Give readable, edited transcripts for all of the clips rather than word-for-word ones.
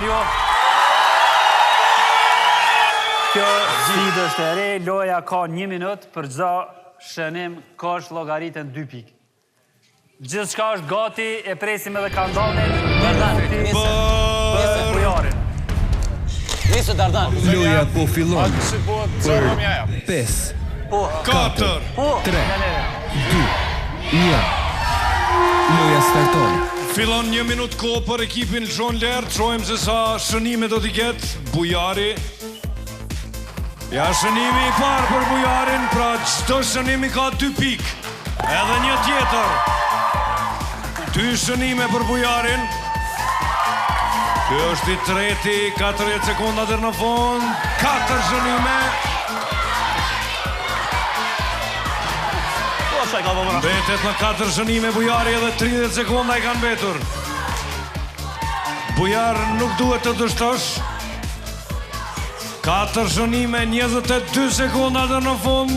Elio. Kjo sfidë është e re, loja ka 1 minutë, për çdo shënim ka është llogaritën 2 pikë. Gjithçka është gati, e presim edhe kandonin. Bujarin. Nisë Dardan. Loja po fillon. Për 5, 4, 3, 2, 1. Loja starton. Fillon 1 minutë kohë për ekipin Lxon Ler. Trojmë se sa shënime do t'i ketë. Bujari. Ja, shënimi i parë për Bujarin, pra çdo shënimi ka 2 pikë. Edhe një tjetër. 2 shënime për Bujarin. Ky është i treti, 40 sekonda deri në fund. 4 shënime. Mbetet në 4 shënime Bujari, edhe 30 sekonda i kanë mbetur. Bujar nuk duhet të dështosh. 4 shënime, 22 sekonda dhe në fund.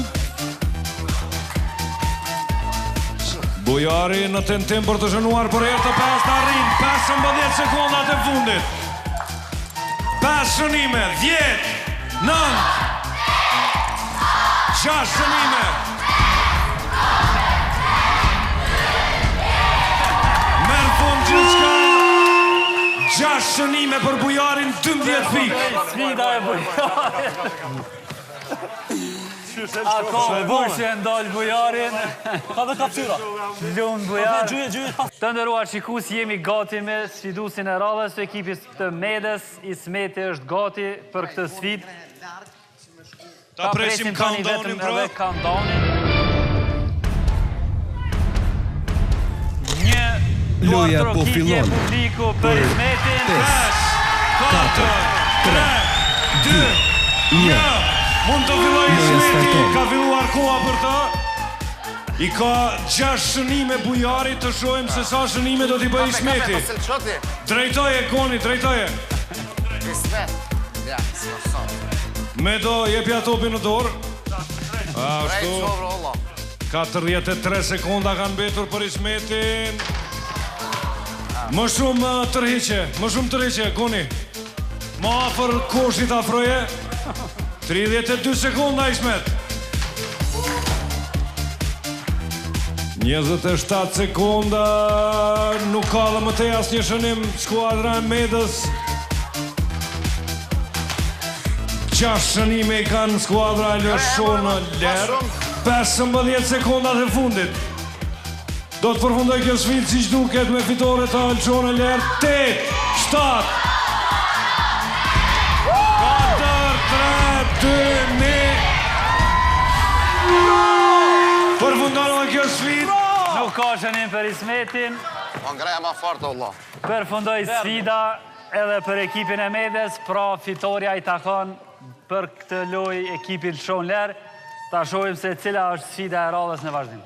Bujari në tentim për të shënuar për herë të pestë arrin 15 sekondat e fundit. 5 shënime, 10, 9, 6 shënime. Merë fund gjithçka. 6 shënime për Bujarin, 12 pikë. Sfida e Bujarin. Ako bushë e ndalë Bujarin. Ka dhe kapsyra. Lumë Bujar. Të ndëruar shikus, jemi gati me sfidusin e radhës të ekipis të Medes. Ismeti është gati për këtë sfidë. Ta presim countdownin, bro. Loja po fillon. Publiku për Ismetin. 5, 4, 3, 2, 1. Mund të filloj Ismeti, ka filluar koha për të. I ka 6 shënime Bujari, të shohim se sa shënime do t'i bëj Ismeti. Drejtoje, Koni, drejtoje. Medo, jepja topin në dorë. Ashtu. 43 sekonda kanë mbetur për Ismetin. Më shumë tërhiqe, Koni. Më afër koshit afroje. 32 sekonda, Ismet. 27 sekonda. Nuk ka dhe më tej asnjë shënim skuadra e Medës. 6 shënime i kanë skuadra e Lxon Ler. 15 sekondat e fundit. Do të përfundoj kjo sfidë siç duket me fitore të Lxon Ler. 8, 7, 4, 3, 2, 1. Përfundon edhe kjo sfidë. Nuk ka shënim për Ismetin. Ngreja ma fortë, Allah. Përfundoj sfida edhe për ekipin e Medes, pra fitoria i takon për këtë lojë ekipin Lxon Ler. Ta shohim se cila është sfida e radhës në vazhdim.